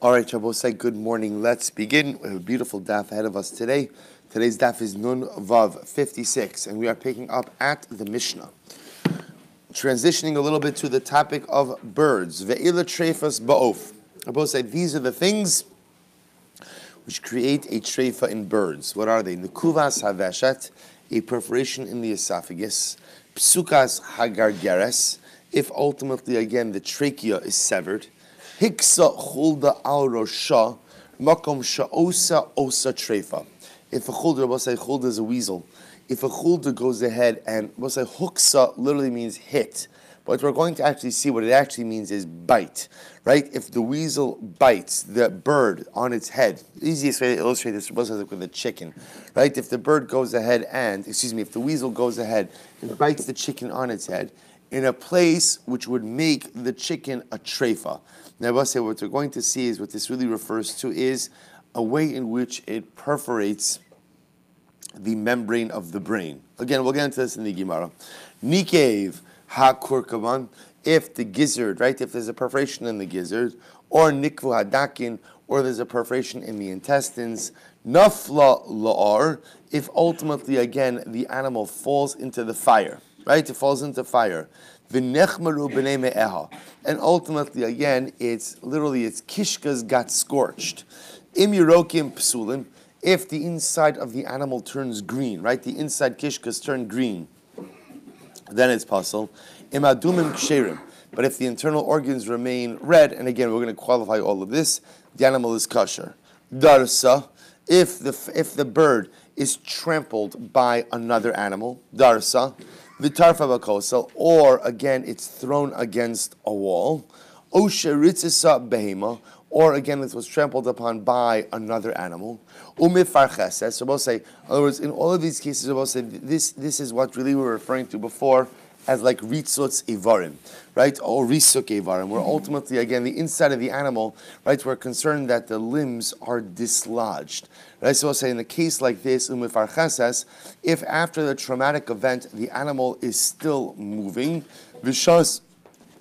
All right, Shabbosai, good morning. Let's begin. We have a beautiful daf ahead of us today. Today's daf is Nun Vav 56, and we are picking up at the Mishnah. Transitioning a little bit to the topic of birds. Ve'ila trefas ba'of. Shabbosai, these are the things which create a trefa in birds. What are they? Nekuvas haveshet, a perforation in the esophagus. Psukas hagargeres, if ultimately, again, the trachea is severed. Hiksa chulda al rosha, makom sha'osa osa trefa. If a chulda, we'll say chulda is a weasel. If a chulda goes ahead and we'll say huksa literally means hit. But we're going to actually see what it actually means is bite, right? If the weasel bites the bird on its head, the easiest way to illustrate this was like with a chicken, right? If the bird goes ahead and, if the weasel goes ahead and bites the chicken on its head in a place which would make the chicken a trefa. Now, I will say what we're going to see is what this really refers to is a way in which it perforates the membrane of the brain. Again, we'll get into this in the Gemara. Nikev ha-kurkaman, if the gizzard, right, if there's a perforation in the gizzard, or nikvu hadakin, or there's a perforation in the intestines, nafla la'ar, if ultimately, again, the animal falls into the fire, right, it falls into fire. V'nechmaru b'nei me'eha. And ultimately, again, its kishkas got scorched. Im yirokim psulim, if the inside of the animal turns green, right, the inside kishkas turn green, then it's pasul. Im adumim ksherim. But if the internal organs remain red, and again, we're going to qualify all of this, the animal is kosher. Darsa, if the bird is trampled by another animal, darsa, v'tarfa bakosel, or again, it's thrown against a wall, oshe ritzisa behema, or again, it was trampled upon by another animal, umifar cheses. So we'll say, in other words, in all of these cases, we'll say this is what really we were referring to before as like ritzutz ivarim, right, or risuk ivarim, where ultimately, again, the inside of the animal, right, we're concerned that the limbs are dislodged, right. So we'll say in the case like this, umifar cheses, if after the traumatic event the animal is still moving, v'shas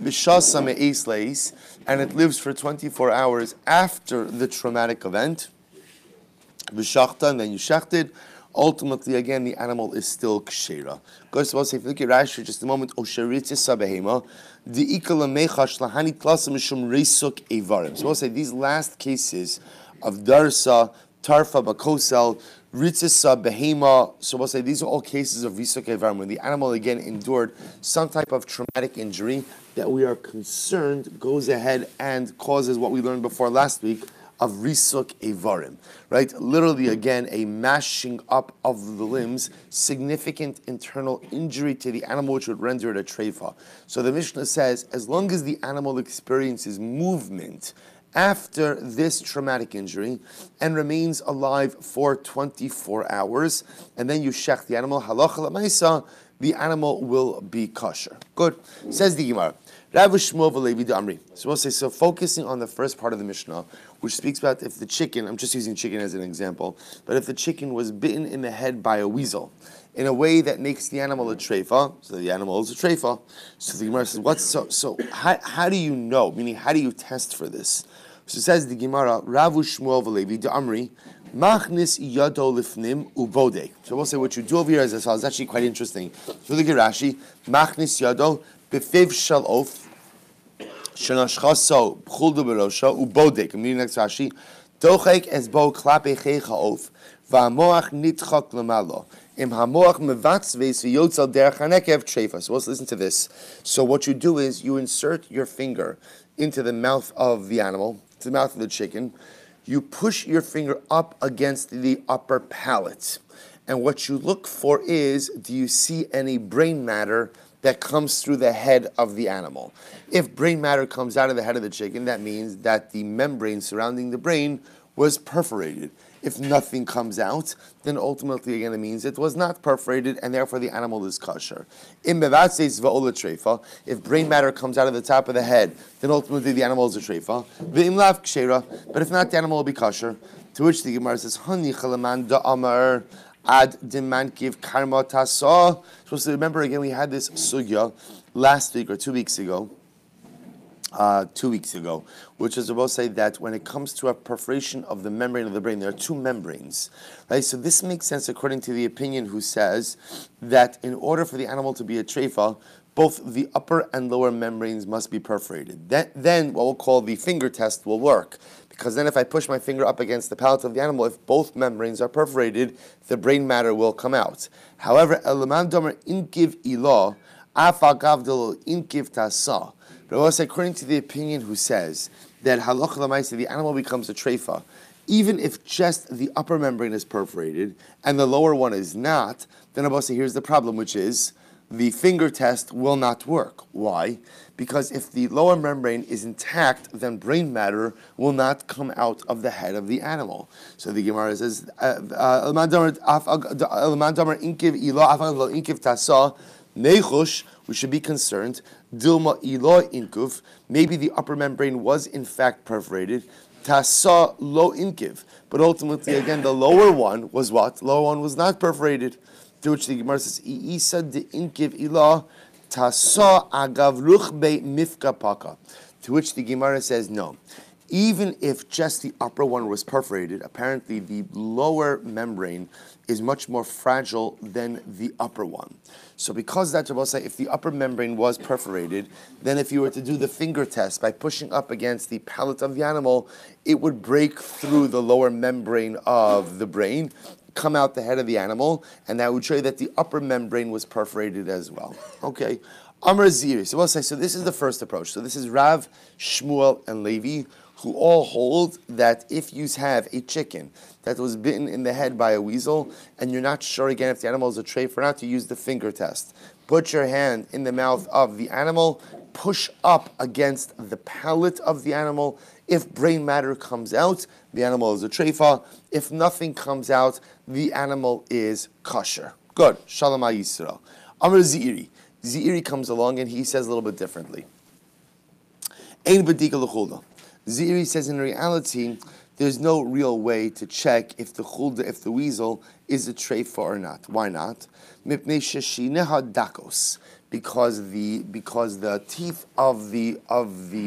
me'es leis, and it lives for 24 hours after the traumatic event, v'shachta, and then you shachted, ultimately, again, the animal is still kshera. Goes to say, if you look at Rashi for just a moment, Osheritzis sabehema, the ikala mechash lahani klasam mishum reisuk evarim. So we'll say these last cases of darsa, tarfa, bakosel, ritzisa, behema. So we'll say these are all cases of risuk evarim, when the animal again endured some type of traumatic injury that we are concerned goes ahead and causes what we learned before last week of risuk evarim, right? Literally, again, a mashing up of the limbs, significant internal injury to the animal, which would render it a trefa. So the Mishnah says, as long as the animal experiences movement after this traumatic injury and remains alive for 24 hours, and then you shech the animal, halacha l'maisa, the animal will be kosher. Good. Says the Gemara. Rabbi Shmuel Silber. So we'll say, so focusing on the first part of the Mishnah, which speaks about if the chicken, I'm just using chicken as an example, but if the chicken was bitten in the head by a weasel in a way that makes the animal a trefa, so the animal is a trefa, so the Gemara says, how do you know? Meaning, how do you test for this? So it says the Gemara, Rabbi Shmuel Silber, Machnis yado lifnim ubode. So we'll say what you do over here is actually quite interesting. So look at Rashi, Machnis yado befiv shalof. Shenashchaso b'chulda b'rosha ubodek. I'm reading next Rashi. Dochek es bo klape chechaof v'hamoach nitchak lamalo im hamoach mevatz veis v'yotzal derech hanekev trefa. So let's listen to this. So what you do is you insert your finger into the mouth of the animal, to the mouth of the chicken. You push your finger up against the upper palate, and what you look for is, do you see any brain matter that comes through the head of the animal? If brain matter comes out of the head of the chicken, that means that the membrane surrounding the brain was perforated. If nothing comes out, then ultimately again it means it was not perforated, and therefore the animal is kosher. If brain matter comes out of the top of the head, then ultimately the animal is a trefa. But if not, the animal will be kosher. To which the Gemara says, Hani chalaman da amar ad dimankiv karma tasa. So remember again, we had this sugya last week or 2 weeks ago 2 weeks ago, which is about to say that when it comes to a perforation of the membrane of the brain, there are two membranes, right? So this makes sense according to the opinion who says that in order for the animal to be a treifa, both the upper and lower membranes must be perforated. Then what we'll call the finger test will work, because then if I push my finger up against the palate of the animal, if both membranes are perforated, the brain matter will come out. However, Elaman Domer Inkiv Ilah, Afagavdil Inkiv Tasa. But also according to the opinion who says that halach l'maaseh, the animal becomes a treifa, even if just the upper membrane is perforated and the lower one is not, then Abba say here's the problem, which is the finger test will not work. Why? Because if the lower membrane is intact, then brain matter will not come out of the head of the animal. So the Gemara says, we should be concerned. Dilma ilo inkuv, maybe the upper membrane was in fact perforated. Tasa lo inkiv, but ultimately again the lower one was what? The lower one was not perforated. To which the Gemara says, Isa de inkiv ilo tasa agavruch be mifka paka. To which the Gemara says, no. Even if just the upper one was perforated, apparently the lower membrane is much more fragile than the upper one. So because that's about to say, if the upper membrane was perforated, then if you were to do the finger test by pushing up against the palate of the animal, it would break through the lower membrane of the brain, come out the head of the animal, and that would show you that the upper membrane was perforated as well. Okay. Amar Ziri. So we'll say, so this is the first approach. So this is Rav, Shmuel, and Levi, who all hold that if you have a chicken that was bitten in the head by a weasel, and you're not sure again if the animal is a treifa or not, to use the finger test. Put your hand in the mouth of the animal, push up against the palate of the animal. If brain matter comes out, the animal is a treifa. If nothing comes out, the animal is kosher. Good. Shalom Yisrael. Amar Ziri. Ziri comes along and he says a little bit differently. Ein badika l'chulda. Ziri says in reality, there's no real way to check if the chulda, if the weasel is a treifa or not. Why not? Mipnei sheshineha dakos, because the teeth of the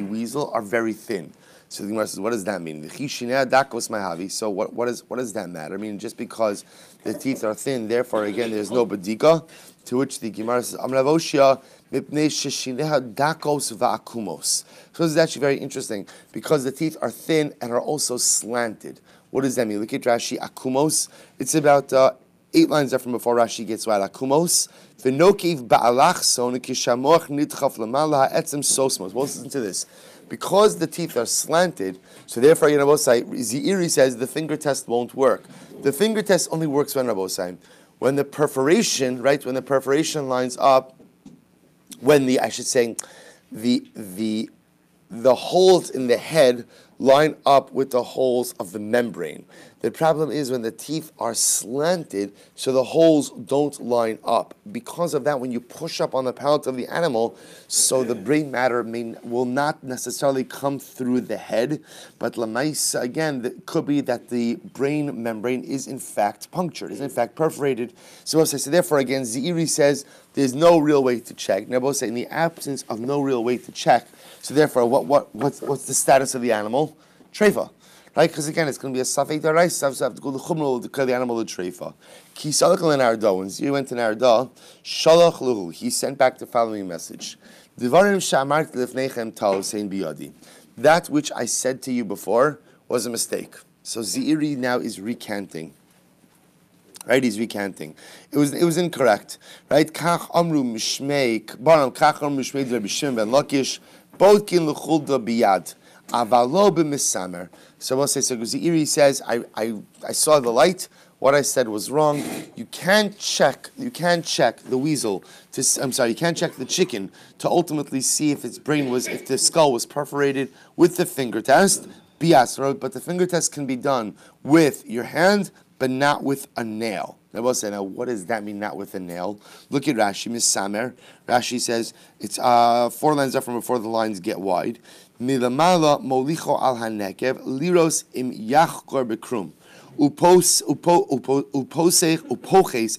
weasel are very thin. So the Gemara says, what does that mean? So what does that matter? I mean, just because the teeth are thin, therefore again there's no badika. To which the Gemara says, Amravoshia mipnei sheshineha dakos va'akumos. So this is actually very interesting because the teeth are thin and are also slanted. What does that mean? Look at Rashi akumos. It's about 8 lines up from before Rashi gets right. Akumos v'nokiv ba'alach son kishamoch nidchaf lamala ha'etzem sosmos. Well, listen to this. Because the teeth are slanted, so therefore, Rabosai, Ziri says the finger test won't work. The finger test only works when Rabosai. When the perforation, right, when the perforation lines up, when the holes in the head line up with the holes of the membrane. The problem is when the teeth are slanted, so the holes don't line up. Because of that, when you push up on the palate of the animal, so the brain matter will not necessarily come through the head, but lamaisa, again, it could be that the brain membrane is in fact punctured, is in fact perforated. So therefore, again, Ziri says there's no real way to check. Now, in the absence of no real way to check, so therefore, what's the status of the animal? Treifa. Right? Because again, it's going to be a safek darais, so have to go to chumrah to declare the animal a treifa. Ki salachal in Arda, when Ziri went to Arda, shalach luhu, he sent back the following message. Devarim sha'amart lefneichem tal sein biyadi. That which I said to you before was a mistake. So Ziri now is recanting. Right, he's recanting. It was incorrect. Right? Kach amru mishmei baram kach amru mishmei Rabbi Shimon ben Lakish bodkin l'chulda biyad avalo b'misamer. So we'll say, so Ziri says, I saw the light. What I said was wrong. You can't check the weasel. You can't check the chicken to ultimately see if if the skull was perforated with the finger test. Bias, but the finger test can be done with your hand, but not with a nail. Now we'll say, now what does that mean, not with a nail? Look at Rashi, Misamer. Rashi says, it's 4 lines up from before the lines get wide. Milamala molicho al hanekev liros im yachkor bekrum. Upoches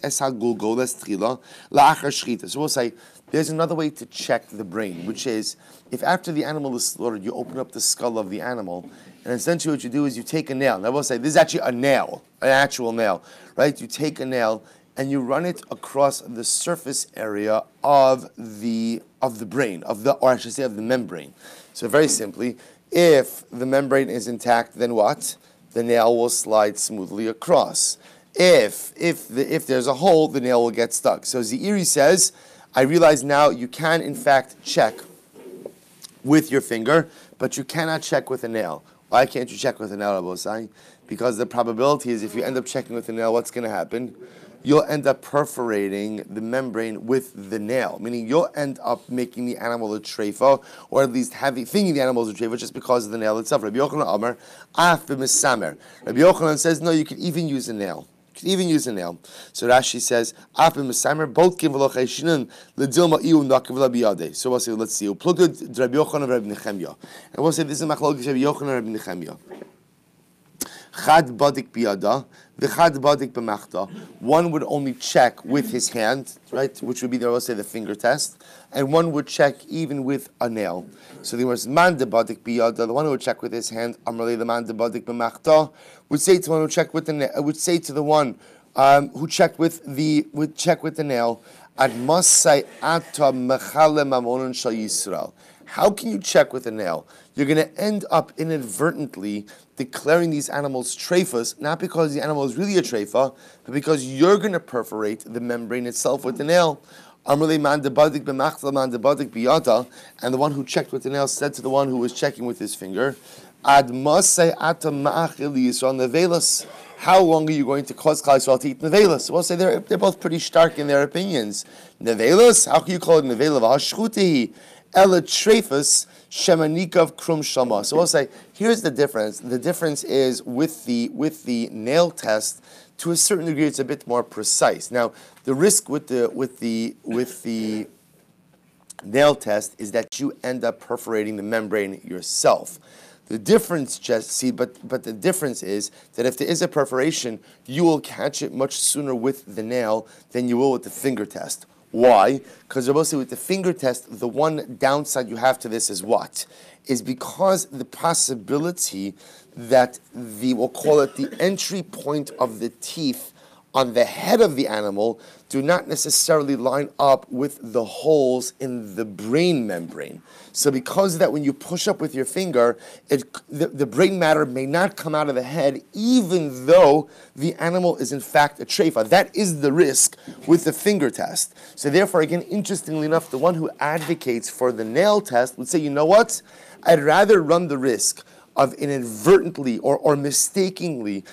es hagulgoles trila la'achar shchita. So we'll say there's another way to check the brain, which is, if after the animal is slaughtered, you open up the skull of the animal, and essentially what you do is you take a nail. Now, I will say, this is actually a nail, an actual nail, right? You take a nail, and you run it across the surface area of the brain, or I should say of the membrane. So very simply, if the membrane is intact, then what? The nail will slide smoothly across. If there's a hole, the nail will get stuck. So Zeiri says, I realize now you can in fact check with your finger, but you cannot check with a nail. Why can't you check with a nail, Rabbi Osai? Because the probability is if you end up checking with a nail, what's going to happen? You'll end up perforating the membrane with the nail, meaning you'll end up making the animal a treifa, or at least thinking the animal is a treifa just because of the nail itself. Rabbi Yochanan Amar, af b'mesamer. Rabbi Yochanan says, no, you can even use a nail. You can even use a nail. So Rashi says, af b'mesamer, both kim v'lo chayshinan, l'dilma iu nak v'la biyadeh. So we'll say, let's see, upluged Rabbi Yochanan Rabbi Nechemya. And we'll say, this is machlokes Rabbi Yochanan Rabbi Nechemya. Chad badik biyada, v'chad badik b'machta. One would only check with his hand, right, which would be, I will say, the finger test, and one would check even with a nail. So there was man de badik biyada, the one who would check with his hand. Amrali the man de badik b'machta would say to the one who checked with the nail, would say to the one who checked with the nail, ad masai ata mechale mamonon shal Yisrael. How can you check with a nail? You're going to end up inadvertently declaring these animals treifas, not because the animal is really a treifa, but because you're going to perforate the membrane itself with the nail. And the one who checked with the nail said to the one who was checking with his finger, how long are you going to cause Klal Yisrael to eat nevelas? We'll say they're both pretty stark in their opinions. Nevelas, how can you call it nevela? Ela treifas shemanikav krum shama. So we'll say, here's the difference. The difference is with the nail test, to a certain degree, it's a bit more precise. Now, the risk with the nail test is that you end up perforating the membrane yourself. The difference, but the difference is that if there is a perforation, you will catch it much sooner with the nail than you will with the finger test. Why? Because with the finger test, the one downside you have to this is what? Is because the possibility that we'll call it the entry point of the teeth on the head of the animal do not necessarily line up with the holes in the brain membrane. So because of that, when you push up with your finger, the brain matter may not come out of the head, even though the animal is in fact a treifa. That is the risk with the finger test. So therefore, again, interestingly enough, the one who advocates for the nail test would say, you know what? I'd rather run the risk of inadvertently or mistakenly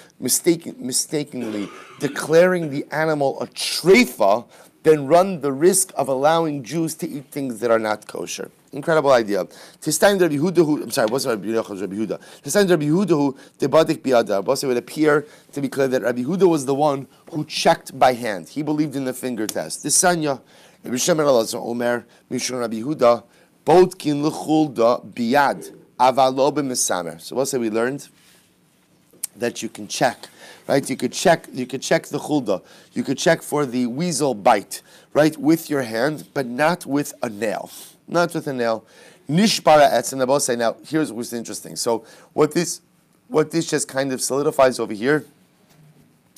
declaring the animal a treifa than run the risk of allowing Jews to eat things that are not kosher. Incredible idea. Tistain Rabbi Yehuda, I'm sorry, what's Rabbi Yehuda? Tistain Rabbi Yehuda, the badik biyada. It would appear to be clear that Rabbi Yehuda was the one who checked by hand. He believed in the finger test. This Sanya, Rabbi Shimon Omer, Mishon Rabbi Yehuda, bodkin l'chulda biyad. So what say we learned? That you can check, right? You could check the chulda. You could check for the weasel bite, right, with your hand, but not with a nail. Not with a nail. Nishbara etz, and both say, now here's what's interesting. So what this just kind of solidifies over here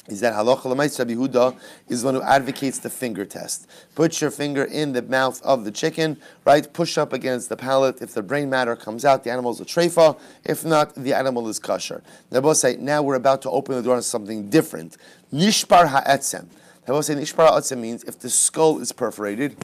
is that halacha l'maitz Rabbi Yehuda is the one who advocates the finger test. Put your finger in the mouth of the chicken, right? Push up against the palate. If the brain matter comes out, the animal's a treifa. If not, the animal is kosher. They both say, now we're about to open the door on something different. Nishbar ha'etzem. They both say nishbar ha'etzem means if the skull is perforated,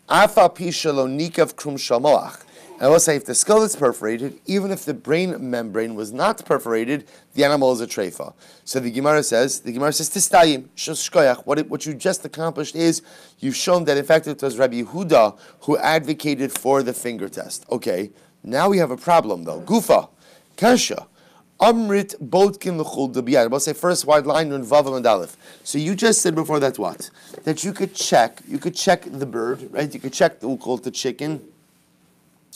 afa pisha lo nikav krum shamoach. And I will say, if the skull is perforated, even if the brain membrane was not perforated, the animal is a treifa. So the Gemara says, Tistayim, shkoyach. What you just accomplished is, you've shown that in fact it was Rabbi Yehuda who advocated for the finger test. Okay, now we have a problem though. Gufa, kasha, amrit bodkin l'chul debiyad. I will say first wide line, nun vav and aleph. So you just said before that what? That you could check the bird, right? You could check we'll call it the chicken,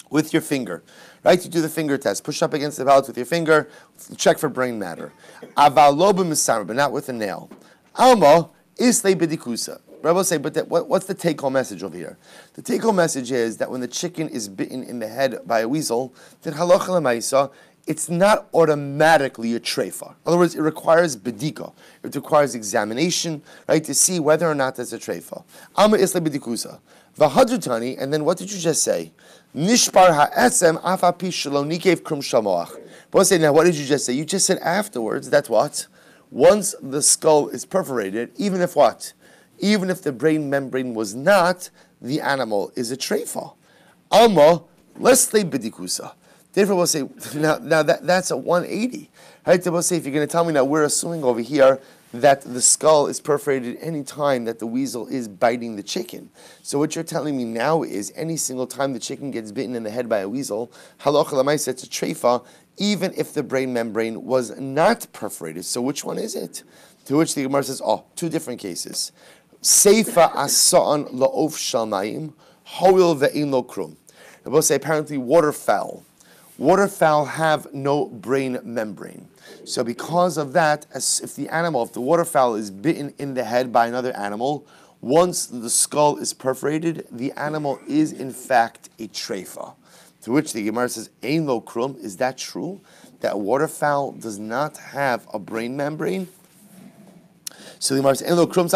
with your finger, right? You do the finger test. Push up against the palate with your finger. Check for brain matter. Aval lo b'misar, but not with a nail. Alma islay b'dikusa. Rabbi will say, but what's the take-home message over here? The take-home message is that when the chicken is bitten in the head by a weasel, then halacha l'maisa, it's not automatically a treifa. In other words, it requires bedika. It requires examination, right, to see whether or not that's a treifa. Amma isla bedikusa. V'hadrutani, and then what did you just say? Nishbar ha'etzem afapi shelo nikev krum shamoach. But say, now what did you just say? You just said afterwards that what? Once the skull is perforated, even if what? Even if the brain membrane was not, the animal is a treifa. Amma lesle bedikusa. Therefore, we'll say, now that's a 180. Right? We'll say, if you're going to tell me now, we're assuming over here that the skull is perforated any time that the weasel is biting the chicken. So what you're telling me now is any single time the chicken gets bitten in the head by a weasel, halacha l'maisa, it's a treifa, even if the brain membrane was not perforated. So which one is it? To which the Gemara says, two different cases. Seifa asa'an la'of shalmayim, hoil ve'in lo krum. We'll say apparently waterfowl. Waterfowl have no brain membrane. So because of that, if the waterfowl is bitten in the head by another animal, once the skull is perforated, the animal is in fact a treifa. To which the Gemara says, Ein lo krum, is that true? That waterfowl does not have a brain membrane? So the Gemara says, Ein lo krum,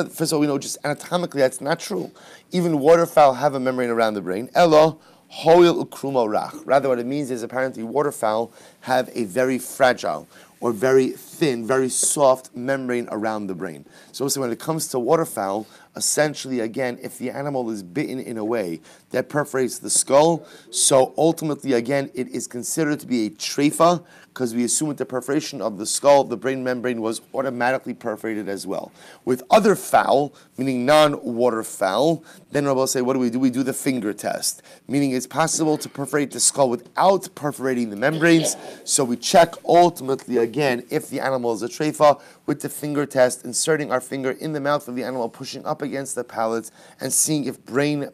first of all, we know just anatomically that's not true. Even waterfowl have a membrane around the brain. Elo, hoil ukrumo rach. Rather, what it means is apparently waterfowl have a very fragile or very thin, very soft membrane around the brain. So when it comes to waterfowl, essentially, again, if the animal is bitten in a way that perforates the skull, so ultimately, again, it is considered to be a treifa, because we assume with the perforation of the skull, the brain membrane was automatically perforated as well. With other fowl, meaning non-water fowl, then Rabbi will say, what do? We do the finger test, meaning it's possible to perforate the skull without perforating the membranes, so we check ultimately, again, if the animal is a treifa with the finger test, inserting our finger in the mouth of the animal, pushing up against the palate, and seeing if brain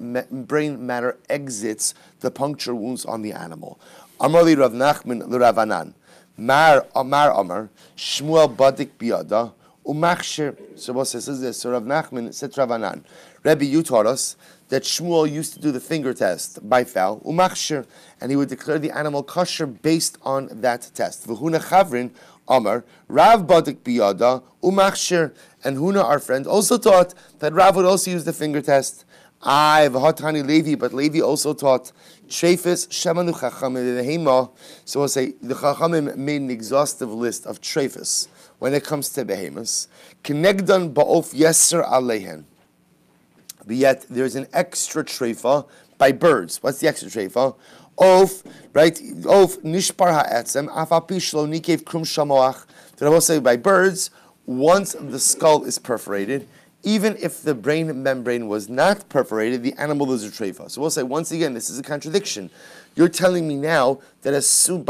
matter exits the puncture wounds on the animal. Amar li Rav Nachman l'Ravanan. Mar Amar, Shmuel Badik Biada, Umachshir. So what says this? So Rav Nachman said to Ravanan, Rebbe, you taught us that Shmuel used to do the finger test by fowl, Umachshir, and he would declare the animal kosher based on that test. V'huna Chavrin Amar, Rav Badik Biada, Umachshir, and Huna, our friend, also taught that Rav would also use the finger test. V'hatani Levi, but Levi also taught Treifis Shemanu Chachamim Behema. So we'll say the Chachamim made an exhaustive list of treifis when it comes to behemoths. Kenegdan ba'of yeser alehen. But yet there's an extra treifa by birds. What's the extra treifa? Of, right? Of nishpar ha'etzem afapi shlo nikev krum shamoach. That I will say by birds, once the skull is perforated, even if the brain membrane was not perforated, the animal is a treifa. So we'll say, once again, this is a contradiction. You're telling me now that as soon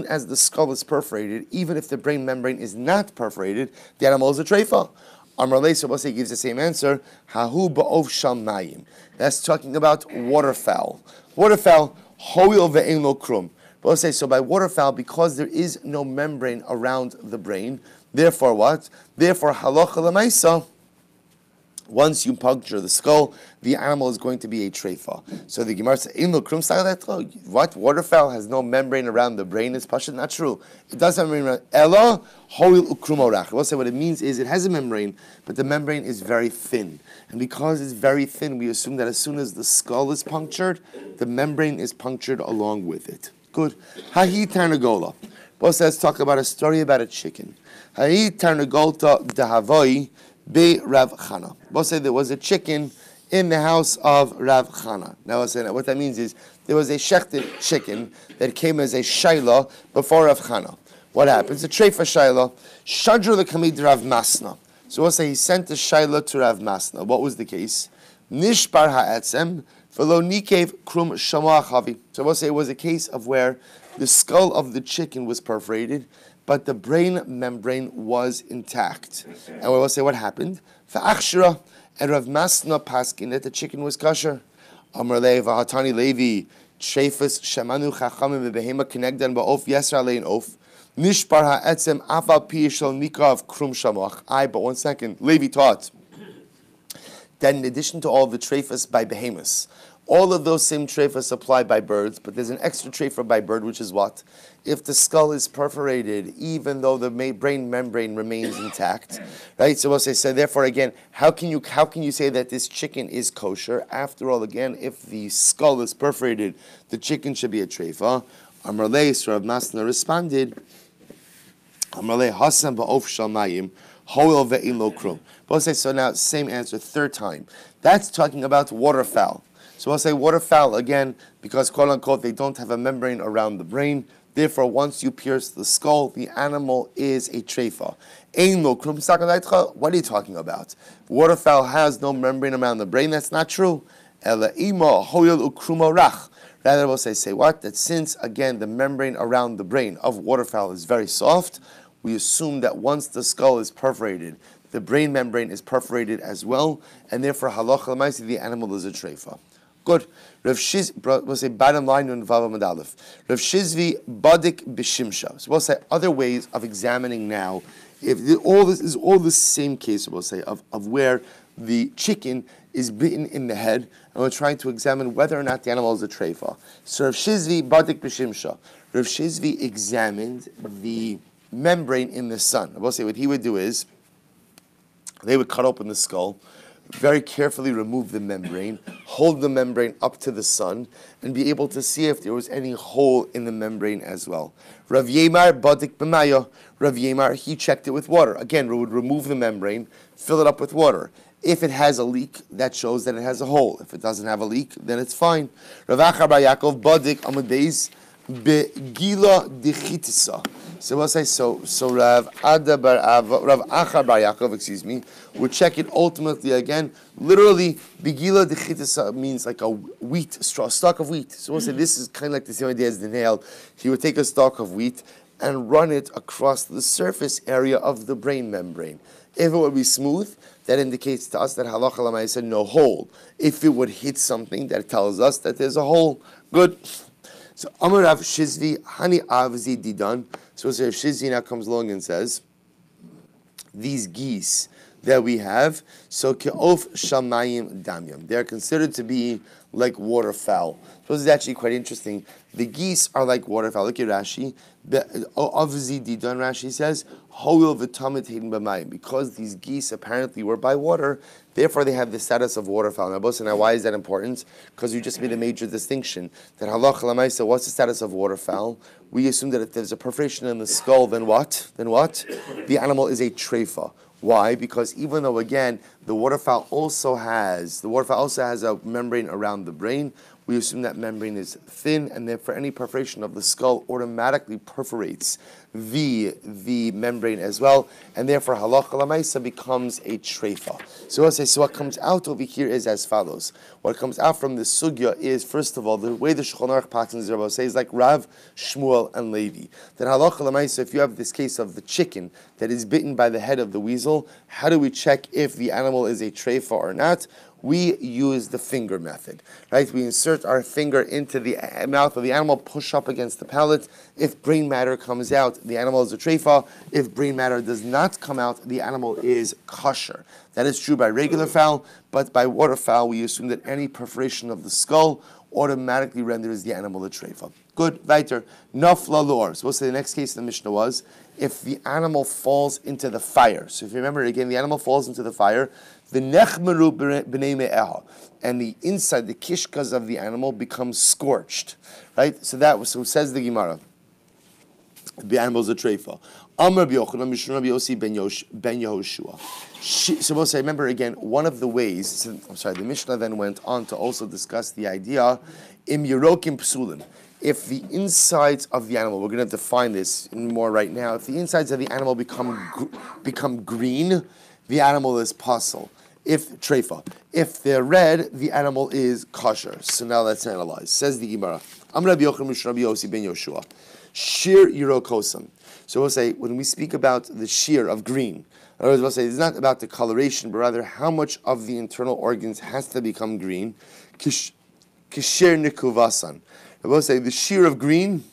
as the skull is perforated, even if the brain membrane is not perforated, the animal is a treifa. Amar Lei, so we'll say, gives the same answer. Hahu ba'ov shamayim. That's talking about waterfowl. Waterfowl, hoil ve'en lo krum. But we'll say, so by waterfowl, because there is no membrane around the brain, therefore what? Therefore, halacha l'maisa, once you puncture the skull, the animal is going to be a treifa. So the Gemara says, "In lo krum sa'aletlo." What? Waterfowl has no membrane around the brain. Is pashut not true. It does have a membrane. Ella hoil ukrum orach. We'll say what it means is it has a membrane, but the membrane is very thin. And because it's very thin, we assume that as soon as the skull is punctured, the membrane is punctured along with it. Good. Hahi tarnagola. Both says talk about a story about a chicken. Hahi tarnagolta dahavoi be Rav Chana. Both say there was a chicken in the house of Rav Chana. Now I'll say that. What that means is there was a shechted chicken that came as a shaila before Rav Chana. What happens? A treifa shaila. Shadru lekamid Rav Masna. So we'll say he sent a shaila to Rav Masna. What was the case? Nishbar ha'etzem v'lo nikev krum shamoach havi. So we'll say it was a case of where the skull of the chicken was perforated, but the brain membrane was intact. And we will say what happened. V'achshira, and Rav Masna paskin that the chicken was kosher. Amar Levi v'hatani Levi treifus shemanu chachamim v'behema kenegdan ba'of yesra lein of nishbar ha'etzem afal pi shel nikav krum shamoach. But 1 second. Levi taught that in addition to all the trephas by behemoths, all of those same trephas apply by birds, but there's an extra trefa by bird, which is what? If the skull is perforated, even though the brain membrane remains intact, right? So we'll say, so therefore, again, how can you say that this chicken is kosher? After all, again, if the skull is perforated, the chicken should be a trefa. Amar lei, so Rav Masna responded, Amar lei Hasan ba'of shamayim, hoil ve'in lo krum. We'll say, so now, same answer, third time. That's talking about waterfowl. So we'll say waterfowl, again, because quote unquote they don't have a membrane around the brain. Therefore, once you pierce the skull, the animal is a trefa. Ein lo krum sakalaitcha. What are you talking about? Waterfowl has no membrane around the brain. That's not true. Ela ima hoyel ukrumo rach. Rather, we'll say what? That since, again, the membrane around the brain of waterfowl is very soft, we assume that once the skull is perforated, the brain membrane is perforated as well, and therefore, halacha l'maisi, the animal is a trefa. Good. Rav Shizvi, we'll say bottom line on Vav Amud Aleph. Rav Shizvi badik b'shimsha. So we'll say other ways of examining now. If all this is all the same case, we'll say of where the chicken is bitten in the head, and we're trying to examine whether or not the animal is a trefa. So Rav Shizvi badik b'shimsha. Rav Shizvi examined the membrane in the sun. We'll say what he would do is they would cut open the skull, very carefully remove the membrane, hold the membrane up to the sun, and be able to see if there was any hole in the membrane as well. Rav Yemar badik b'maya. Rav Yemar, he checked it with water. Again, we would remove the membrane, fill it up with water. If it has a leak, that shows that it has a hole. If it doesn't have a leak, then it's fine. Rav Achar bar Yaakov badik amud beis begila dichitisa. So we'll say so Rav Achar bar Yaakov, would check it ultimately again. Literally, begila dechitasa means like a wheat straw, stalk of wheat. So we'll say this is kind of like the same idea as the nail. He would take a stalk of wheat and run it across the surface area of the brain membrane. If it would be smooth, that indicates to us that halacha l'maaseh no hole. If it would hit something, that tells us that there's a hole. Good. So Amar Rav Shizvi Hani Avzi Didan. So Rav Shizvi now comes along and says, these geese that we have, so ke'of shamayim damyam, they're considered to be like waterfowl. So this is actually quite interesting. The geese are like waterfowl. Look at Rashi. Avzi Didan, Rashi says, hoil v'tamid hidden b'mayim. Because these geese apparently were by water, therefore they have the status of waterfowl. Now why is that important? Because you just made a major distinction. That halacha l'maaseh, what's the status of waterfowl? We assume that if there's a perforation in the skull, then what? The animal is a trefa. Why? Because even though, again, the waterfowl also has a membrane around the brain, we assume that membrane is thin, and therefore any perforation of the skull automatically perforates the membrane as well, and therefore halacha l'maaseh becomes a trefa. So we'll say, so what comes out over here is as follows. What comes out from the sugya is, first of all, the way the Shulchan Aruch patterns Rabbi says, like Rav, Shmuel, and Levi. That halacha l'maaseh, if you have this case of the chicken that is bitten by the head of the weasel, how do we check if the animal is a trefa or not? We use the finger method, right? We insert our finger into the mouth of the animal, push up against the palate. If brain matter comes out, the animal is a trefa. If brain matter does not come out, the animal is kosher. That is true by regular fowl, but by waterfowl, we assume that any perforation of the skull automatically renders the animal a trefa. Good, weiter. Nafla lor. So we'll say the next case in the Mishnah was, if the animal falls into the fire. So if you remember again, the animal falls into the fire, the nechmeru b'nei me'eha, and the inside, the kishkas of the animal becomes scorched, right? So says the Gemara, the animal is a trefa. Amar b'yochanan mishum Rabbi Yossi ben Yehoshua. So we'll say, remember again, one of the ways, the Mishnah then went on to also discuss the idea, im yerokim psulin. If the insides of the animal, we're going to define this more right now, if the insides of the animal become green, the animal is pasul. If trefa, if they're red, the animal is kosher. So now let's analyze. Says the Gemara, Amar Rabbi Yochanan mishum Rabbi Yossi ben Yehoshua, shir yirokosam. So we'll say when we speak about the shear of green, in other words, we'll say it's not about the coloration, but rather how much of the internal organs has to become green. Kishir nikuvasan. We'll say the shear of green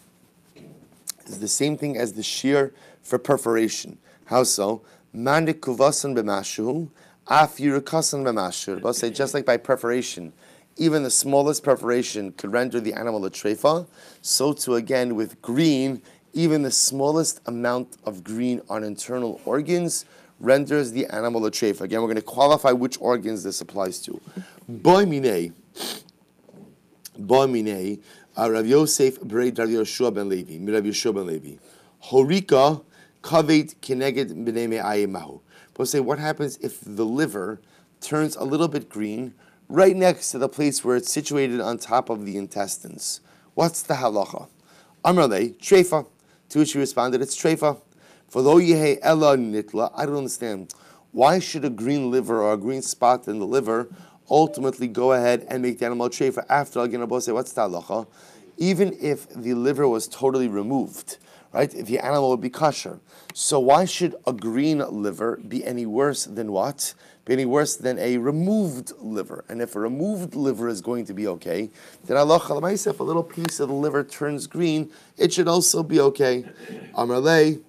is the same thing as the shear for perforation. How so? Man nikuvasan b'mashu Af yirakasan v'mashur. We'll say just like by preparation, even the smallest preparation could render the animal a treifa. So too again with green, even the smallest amount of green on internal organs renders the animal a treifa. Again, we're going to qualify which organs this applies to. Ba'minei, Rav Yosef Bereid Rav Yoshua ben Levi, Rav Yoshua ben Levi. Horika kavet kineged b'nei me'ayim mahu. We'll say what happens if the liver turns a little bit green right next to the place where it's situated on top of the intestines. What's the halacha? Amrle, treifa. To which he responded, it's treifa. For lo yehe ella nitla, I don't understand. Why should a green liver or a green spot in the liver ultimately go ahead and make the animal treifa after? Again, I'll say, what's the halacha? Even if the liver was totally removed, right? If the animal would be kosher. So why should a green liver be any worse than what? Be any worse than a removed liver? And if a removed liver is going to be okay, then Allah Chalamaisa, if a little piece of the liver turns green, it should also be okay. Amarle,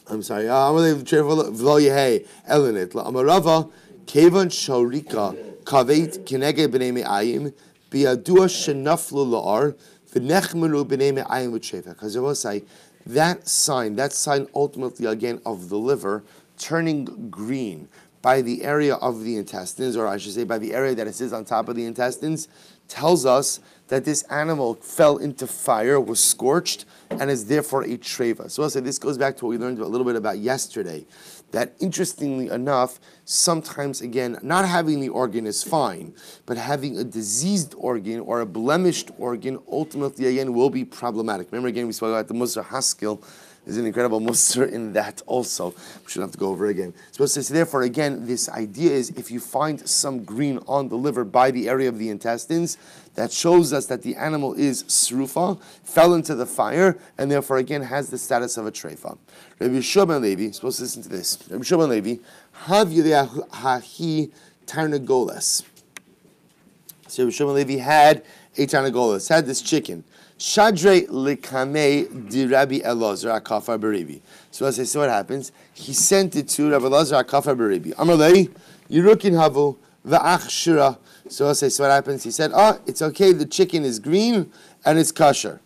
Amarle v'lo yehei elenit la'amarava kevan shorika kavet kinege b'nei me'ayim biyadua shenaflu la'ar v'nechmenu b'nei me'ayim v'tsheva. Because I will say, that sign ultimately again of the liver turning green by the area of the intestines, or I should say by the area that it sits on top of the intestines, tells us that this animal fell into fire, was scorched, and is therefore a treva. So I'll say this goes back to what we learned a little bit about yesterday, that interestingly enough, sometimes again, not having the organ is fine, but having a diseased organ or a blemished organ ultimately again will be problematic. Remember again, we spoke about the Musar Haskell. There's an incredible muster in that also. We shouldn't have to go over it again. So therefore, again, this idea is if you find some green on the liver by the area of the intestines, that shows us that the animal is srufa, fell into the fire, and therefore, again, has the status of a treifa. Rabbi Shmuel ben Levi, supposed to listen to this. Rabbi Shmuel ben Levi, hav yireh hahi tarnagolas. So Rabbi Shmuel ben Levi had a tarnagolas, had this chicken. Shadre lekame di Rabbi Elazar akafar beribi. So as I say, what happens? He sent it to Rabbi Elazar akafar beribi. Amalei yirukin havu va'ach shira. So as I say, what happens? He said, it's okay. The chicken is green and it's kosher.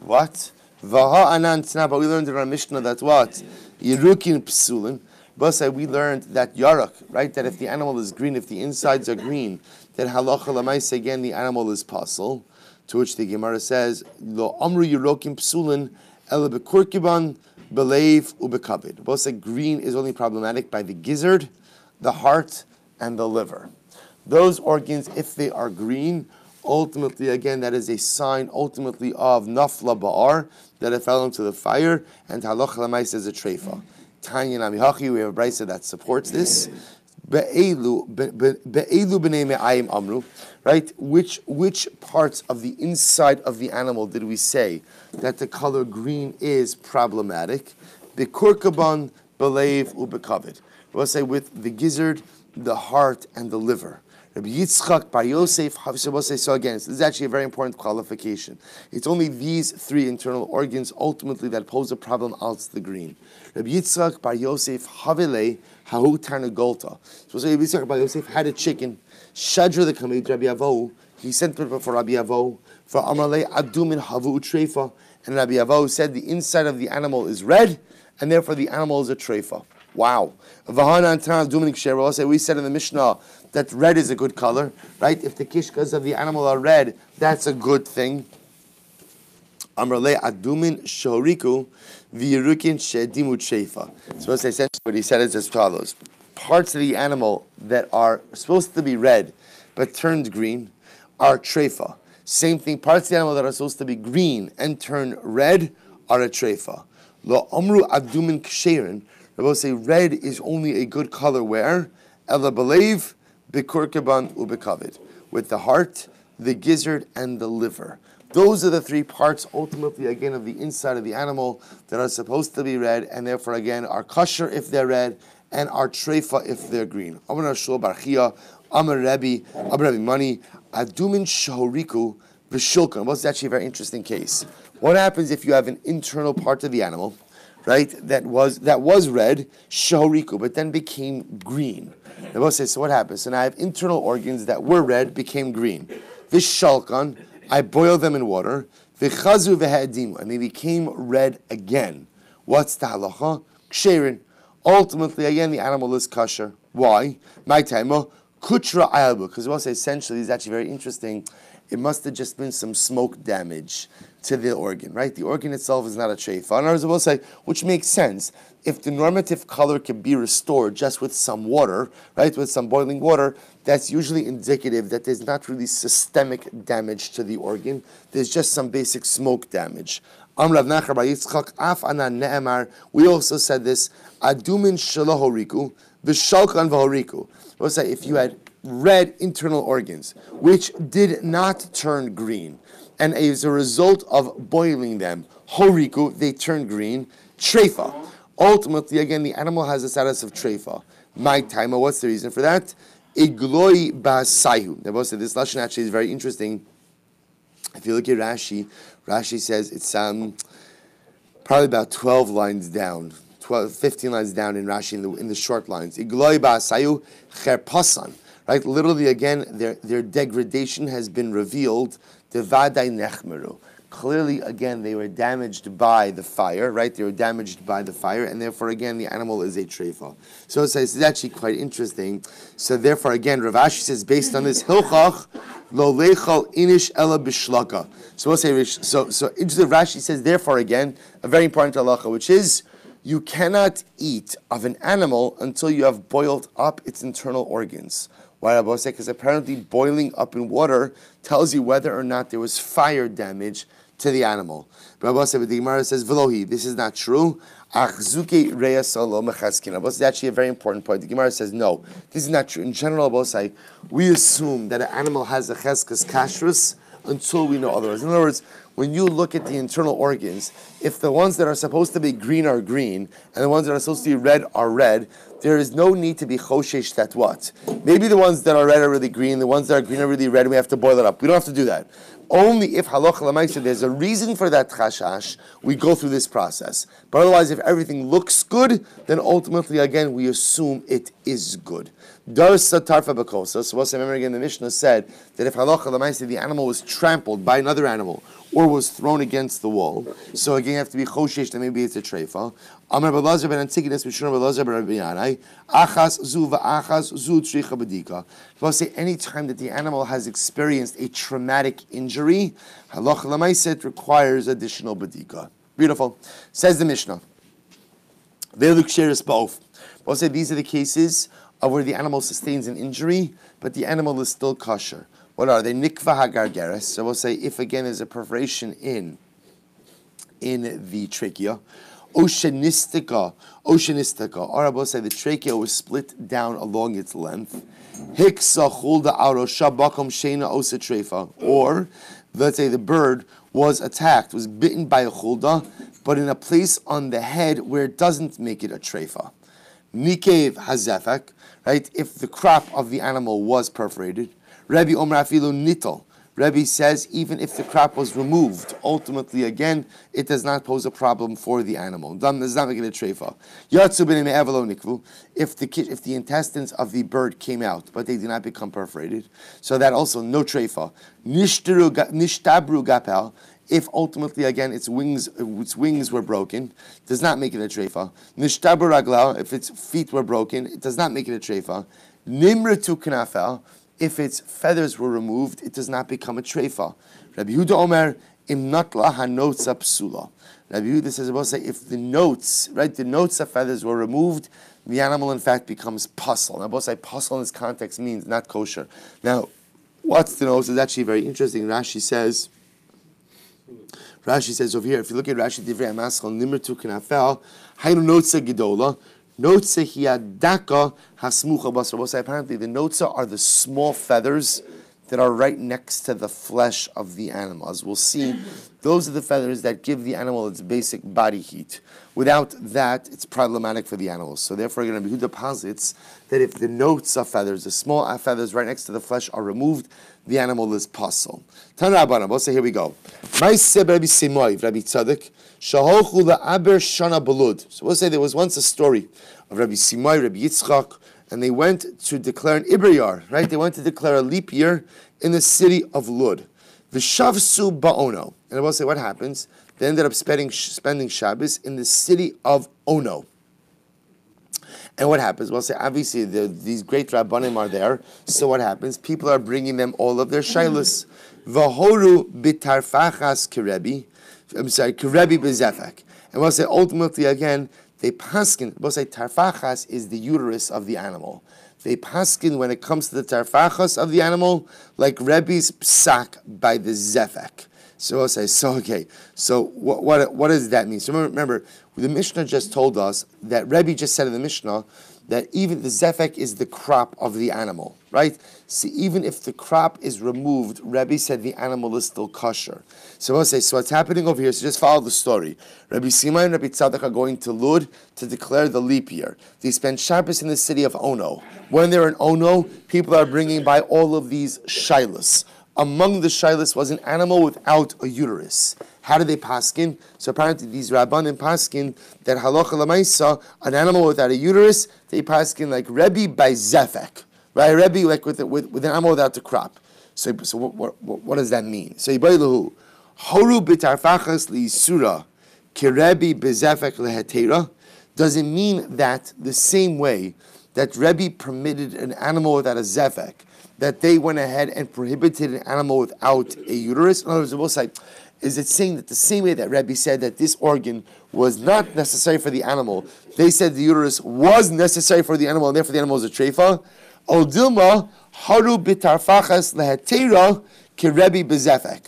What? Vaha anan tzna. But we learned in our Mishnah that what? Yirukin psulin. But we learned that yarak, right? That if the animal is green, if the insides are green, then halacha lamaisa again the animal is pasul. To which the Gemara says, "Lo amru yirokim psulin ela bekurkiban beleiv ubekabid." Both say green is only problematic by the gizzard, the heart, and the liver. Those organs, if they are green, ultimately again that is a sign ultimately of nafla ba'ar, that it fell into the fire, and halacha l'maisa is a treifa. Tanya namihachi, we have a brisa that supports this. Be'elu b'nei me'ayim amru. Right? Which parts of the inside of the animal did we say that the color green is problematic? Bekurkaban, beleiv, ubekavit. We'll say with the gizzard, the heart, and the liver. Rabbi Yitzchak Bar Yosef, so again, this is actually a very important qualification. It's only these three internal organs ultimately that pose a problem else the green. Rabbi Yitzchak Bar Yosef Havele Hahu Tarnagolta. So Rabbi Yitzchak Bar Yosef had a chicken. Shadra the Kamid Rabbi Avo. He sent it for Rabbi Avo. For Amalei Adumin Havu Treifa. And Rabbi Avo said the inside of the animal is red, and therefore the animal is a treifa. Wow. We said in the Mishnah that red is a good color, right? If the kishkas of the animal are red, that's a good thing. Amrle adumin shoriku v'yirukin shedimu treifa. So essentially what he said is as follows. Parts of the animal that are supposed to be red but turned green are treifa. Same thing, parts of the animal that are supposed to be green and turn red are a treifa. Lo amru adumin ksherin. Rabbi say red is only a good color where? Ela belev, bekurkaban, ubekavid. With the heart, the gizzard, and the liver. Those are the three parts, ultimately, again, of the inside of the animal that are supposed to be red, and therefore, again, are kosher if they're red, and are treifa if they're green. Amar Shul Barchia, Amar Rebbe Mani, Adumin Shahoriku, V'shulkan. Well, it's actually a very interesting case. What happens if you have an internal part of the animal, right, that was red, shahoriku, but then became green. Rabbi says, so what happens? So now I have internal organs that were red, became green. Vishalkan, I boil them in water. Vichazu v'ha'edimu, and they became red again. What's the halacha? Ksherin. Ultimately, again, the animal is kosher. Why? My time, kutra ayalbu, because we'll say essentially, it's actually very interesting. It must have just been some smoke damage to the organ, right? The organ itself is not a treifa. In other words, we'll say, which makes sense. If the normative color can be restored just with some water, right, with some boiling water, that's usually indicative that there's not really systemic damage to the organ. There's just some basic smoke damage. We also said this, adumin shalohoriku, v'shalkan v'horiku. We'll say if you had red internal organs, which did not turn green, and as a result of boiling them, horiku, they turn green, treifa. Ultimately, again, the animal has the status of treifa. My timer, what's the reason for that? Igloi ba'sayu. Now, this lashon actually is very interesting. If you look at Rashi, Rashi says it's probably about 12 lines down, 15 lines down in Rashi in the short lines. Igloi ba'sayu cherpasan. Right, literally again, their degradation has been revealed. Devadai nechmeru. Clearly, again, they were damaged by the fire, right? They were damaged by the fire, and therefore, again, the animal is a treifa. So it's actually quite interesting. So therefore, again, Rav Ashi says, based on this, hilchach lo lechal inish ela bishlaka. So we'll say, so interesting. Rashi says, therefore, again, a very important halacha, which is, you cannot eat of an animal until you have boiled up its internal organs. Why, Rabbi say? Because apparently boiling up in water tells you whether or not there was fire damage to the animal. But Rabbi the Gemara says, "Velohi, this is not true." Achzuke reya solo mechaskin. Rabbi is actually a very important point. The Gemara says, "No, this is not true." In general, Rabbi say, we assume that an animal has a cheskas kashrus until we know otherwise. In other words, when you look at the internal organs, if the ones that are supposed to be green are green, and the ones that are supposed to be red are red, there is no need to be choshesh that what? Maybe the ones that are red are really green, the ones that are green are really red, and we have to boil it up. We don't have to do that. Only if halacha l'maisa there's a reason for that chashash, we go through this process. But otherwise, if everything looks good, then ultimately, again, we assume it is good. Darsa tarfa bakosa. So what's remember again? The Mishnah said that if halacha l'maisa the animal was trampled by another animal or was thrown against the wall, so again you have to be choshesh that maybe it's a treifa. Amar Belazar ben Antigonus, Mishra Belazar ben Rabbi Yanai, achas zu va'achas zu tricha bedika. We'll say any time that the animal has experienced a traumatic injury, halacha l'maisa it requires additional bedika. Beautiful. Says the Mishnah. Ve'elu ksheris ba'of. We'll say these are the cases of where the animal sustains an injury, but the animal is still kosher. What are they? Nikva hagargeres. So we'll say if again there's a perforation in the trachea, Oshenistica, or we'll say the trachea was split down along its length. Hiksa chulda arosha bakom shena osa trefa. Or let's say the bird was attacked, was bitten by a chulda, but in a place on the head where it doesn't make it a trefa. Nikev hazefek, right? If the crop of the animal was perforated. Rabbi Omer afilu nital. Rabbi says even if the crop was removed, ultimately again it does not pose a problem for the animal. Does not make it a treifa. If the intestines of the bird came out, but they did not become perforated, so that also no treifa. Nishtabru gapel. If ultimately again its wings were broken, does not make it a treifa. Nishtabru raglau. If its feet were broken, it does not make it a treifa. Nimratu knafel. If its feathers were removed, it does not become a treifa. Rabbi Yehuda Omer, im natla hanotza psula. Rabbi Yehuda says, about say, if the notes of feathers were removed, the animal in fact becomes puzzle. Now, both say puzzle in this context means not kosher. Now, what's the nose is actually very interesting. Rashi says over here, if you look at Rashi Divrei Amaschal Nimrtu Knafel, Haynu Notza Gedola. Notza hiadaka hasmucha basar. Apparently, the notza are the small feathers that are right next to the flesh of the animal. As we'll see, those are the feathers that give the animal its basic body heat. Without that, it's problematic for the animals. So therefore, Rabbi Yehuda posits that if the notes of feathers, the small feathers right next to the flesh, are removed, the animal is pasul. Tan Rabbanan, we'll say, here we go. My seb Rabbi Simoy, Rabbi Tzadok, shahochu la'aber shana balud. So we'll say there was once a story of Rabbi Simoy, Rabbi Yitzchak, and they went to declare an Ibriyar, right? They went to declare a leap year in the city of Lud. V'shavsu ba'ono. And I will say, what happens? They ended up spending Shabbos in the city of Ono. And what happens? Well, say obviously these great rabbanim are there. So what happens? People are bringing them all of their shaylos. V'horu bitarfachas kirebi. I'm sorry, kirebi bezefek. And we'll say ultimately again, they paskin. We'll say tarfachas is the uterus of the animal. They paskin when it comes to the tarfachas of the animal, like Rebbe's psak by the zefek. So we'll say, so what does that mean? So remember, the Mishnah just told us that Rebbe just said in the Mishnah that even the zefek is the crop of the animal, right? See, even if the crop is removed, Rebbe said the animal is still kosher. So we'll say, so what's happening over here, so just follow the story. Rabbi Simai and Rabbi Tzadok are going to Lud to declare the leap year. They spend Shabbos in the city of Ono. When they're in Ono, people are bringing by all of these shilas. Among the shilas was an animal without a uterus. How did they paskin? So apparently these rabbanim paskin that halacha lamaisa, an animal without a uterus, they paskin like Rebbe by zefek, right? Rebbe like with an animal without the crop. So what does that mean? So yibaylahu horu bitarfachas liisura kirebi bezefek lehetera. Does it mean that the same way that Rebbe permitted an animal without a zefek, that they went ahead and prohibited an animal without a uterus? In other words, we'll say, is it saying that the same way that Rebbe said that this organ was not necessary for the animal, they said the uterus was necessary for the animal, and therefore the animal is a treifa? O dilma haru bitarfachas lehetera ki Rebbe bezefek.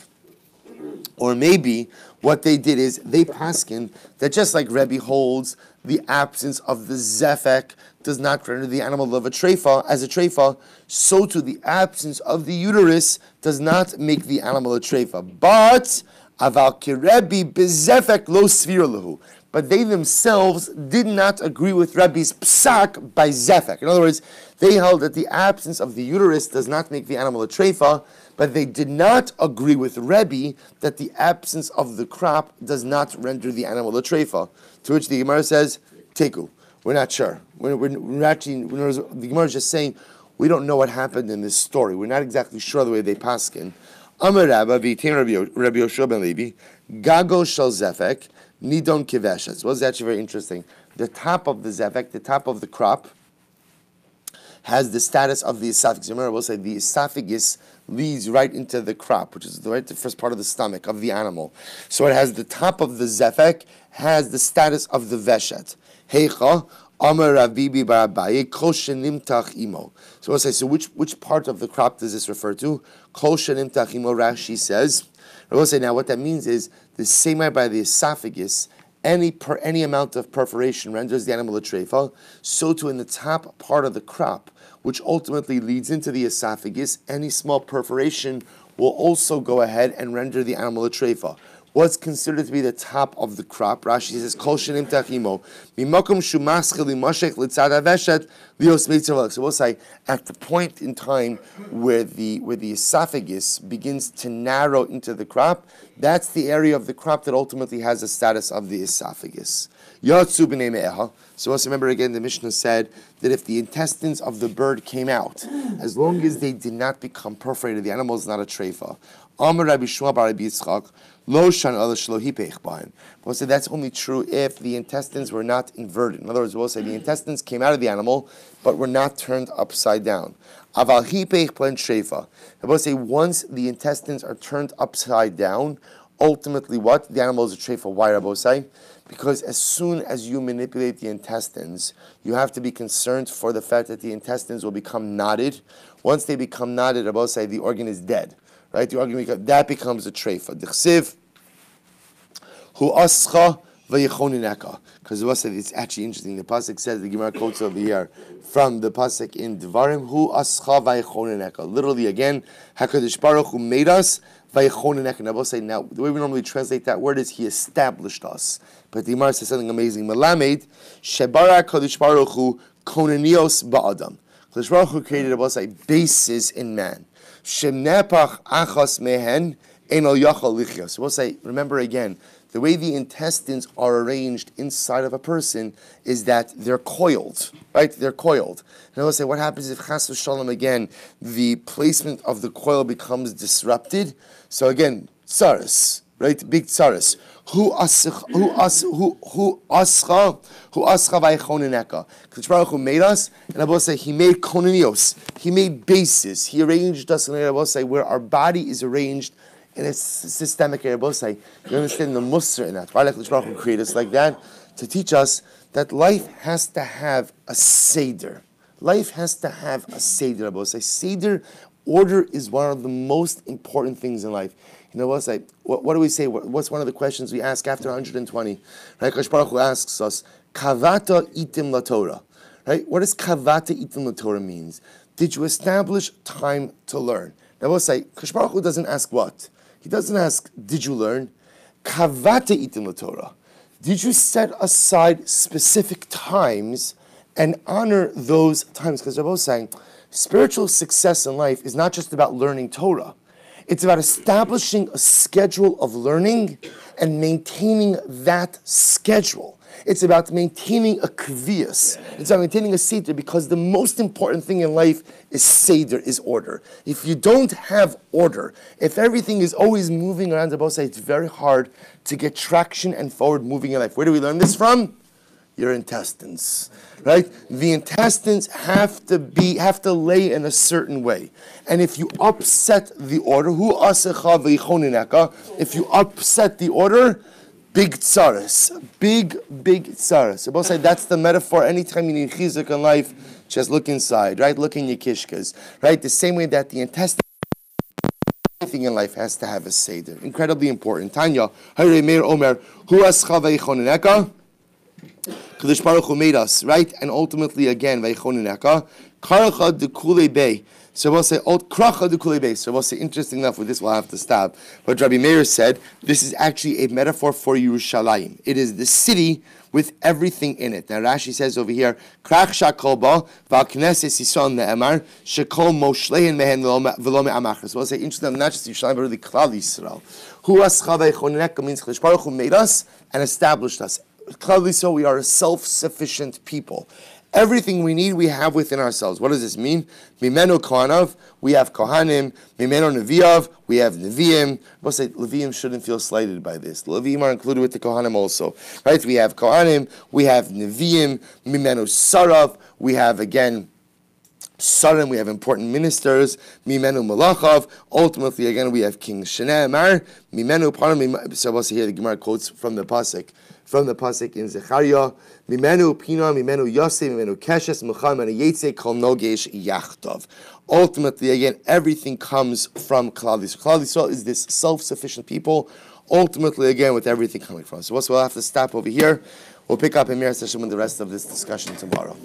Or maybe what they did is they paskin that just like Rebbe holds the absence of the zefek does not render the animal of a treifa as a treifa, so too the absence of the uterus does not make the animal a treifa. But aval kirebi bezefek lo svir lahu. But they themselves did not agree with Rebbe's psak by zefek. In other words, they held that the absence of the uterus does not make the animal a treifa, but they did not agree with Rebbe that the absence of the crop does not render the animal a treifa. To which the Gemara says, teku. We're not sure. We're actually, the Gemara is just saying, we don't know what happened in this story. We're not exactly sure the way they paskin. Amar Rabba v'yitin Rabbi Yoshua ben Levi, gago shel zefek, nidon kiveshes. Well, it's actually very interesting. The top of the zefek, the top of the crop, has the status of the esophagus. Remember, we'll say the esophagus leads right into the crop, which is the first part of the stomach of the animal. So it has the top of the zefek, has the status of the veshet. Heicha, Amar Ravibi bar Abaye, Kol shenimtach imo. So we'll say, so which part of the crop does this refer to? Kol shenimtach imo, Rashi says. We'll say, now what that means is, the same way by the esophagus, any amount of perforation renders the animal a treifa, so too in the top part of the crop, which ultimately leads into the esophagus, any small perforation will also go ahead and render the animal a treifa. What's considered to be the top of the crop? Rashi says, Kol shenim tachimo, mimakom shumaschel imoshek litzad haveshet lios mitzvah. So we'll say, at the point in time where the esophagus begins to narrow into the crop, that's the area of the crop that ultimately has the status of the esophagus. Yatsu b'nei me'eha. So also remember again, the Mishnah said that if the intestines of the bird came out, as long as they did not become perforated, the animal is not a treifa. Amar Rabbi Shmuel bar Rabbi Yitzchak, lo shan ala shelo hipech b'hem. We'll say that's only true if the intestines were not inverted. In other words, we'll say the intestines came out of the animal, but were not turned upside down. Aval hipech b'hem treifa. And we'll say once the intestines are turned upside down, ultimately what? The animal is a treifa. Why, Rabbi say? Because as soon as you manipulate the intestines, you have to be concerned for the fact that the intestines will become knotted. Once they become knotted, Rabbi say the organ is dead. Right? The organ that becomes a treifa. Dichsiv hu ascha Vayichonineka. Because it's actually interesting. The pasuk says, the Gemara quotes over here from the pasuk in Devarim, Hu ascha vayichonineka. Literally again, HaKadosh Baruch Hu made us vayichonineka. Now we'll say, now the way we normally translate that word is He established us. But the Gemara says something amazing. Melamed shebara HaKadosh Baruch Hu konenios ba'adam. HaKadosh Baruch Hu created a basis in man. Shemnepach achas mehen enol yachal lichya. So we'll say, remember again, the way the intestines are arranged inside of a person is that they're coiled, right? They're coiled. And we'll say, what happens if chas v'shalom again, the placement of the coil becomes disrupted? So again, tsaris, right? Big tsaris. Hu ascha vayichonineka. Kadosh Baruch Hu made us, and I will say He made konenios. He made bases. He arranged us, and I will say where our body is arranged in a systemic area. Both say you understand the musr in that. Why did Kadosh Baruch Hu create us like that? To teach us that life has to have a seder. Life has to have a seder. Both say seder, order is one of the most important things in life. You know what do we say? What's one of the questions we ask after 120? Right? Kadosh Baruch Hu asks us, Kavata itim la Torah. Right? What does kavata itim la Torah means? Did you establish time to learn? Now we'll say, Kadosh Baruch Hu doesn't ask what? He doesn't ask, did you learn? Kavata itim la Torah. Did you set aside specific times and honor those times? Because they're both saying, spiritual success in life is not just about learning Torah. It's about establishing a schedule of learning and maintaining that schedule. It's about maintaining a kvias. It's about maintaining a seder, because the most important thing in life is seder, is order. If you don't have order, if everything is always moving around the both sides, it's very hard to get traction and forward moving in life. Where do we learn this from? Your intestines, right? The intestines have to lay in a certain way. And if you upset the order, if you upset the order, big tsaris, big tsaris. So both say that's the metaphor. Anytime you need chizuk in life, just look inside, right? Look in your kishkas, right? The same way that the intestine, everything in life has to have a seder. Incredibly important. Tanya, Hare Meir Omer, Hu ascha vayichonineka. Kadosh Baruch Hu made us, right? And ultimately, again, vayichonineka, karacha dekule bei. So we'll say, kracha dekule bei. So we'll say, interesting enough, with this we'll have to stop. But Rabbi Meir said, this is actually a metaphor for Yerushalayim. It is the city with everything in it. Now Rashi says over here, krach shakol ba, val knesses yison ne'emar, shekol moshlein mehen v'lo me'amachas. So we'll say, interesting, not just Yerushalayim, but really Klal Yisrael. Hu ascha vayichonineka means Kadosh Baruch Hu made us and established us. Clearly so, we are a self-sufficient people. Everything we need, we have within ourselves. What does this mean? Mimenu kohanav, we have kohanim. Mimenu neviav, we have neviim. We'll say Leviim shouldn't feel slighted by this. Leviim are included with the kohanim also. Right? We have kohanim, we have neviim. Mimenu sarav, we have again Sarim, we have important ministers. Mimenu Malachav. Ultimately, again, we have King Shnei Amar. Mimenu Param. So we'll see here the Gemara quotes from the pasuk. From the pasuk in Zechariah. Mimenu Pina, Mimenu Yosef, Mimenu Keshes, Mucham, and Yetze Kol Nogesh Yachtov. Ultimately, again, everything comes from Klal Yisrael. Klal Yisrael is this self-sufficient people. Ultimately, again, with everything coming from. So we'll have to stop over here. We'll pick up in Mir Session with the rest of this discussion tomorrow.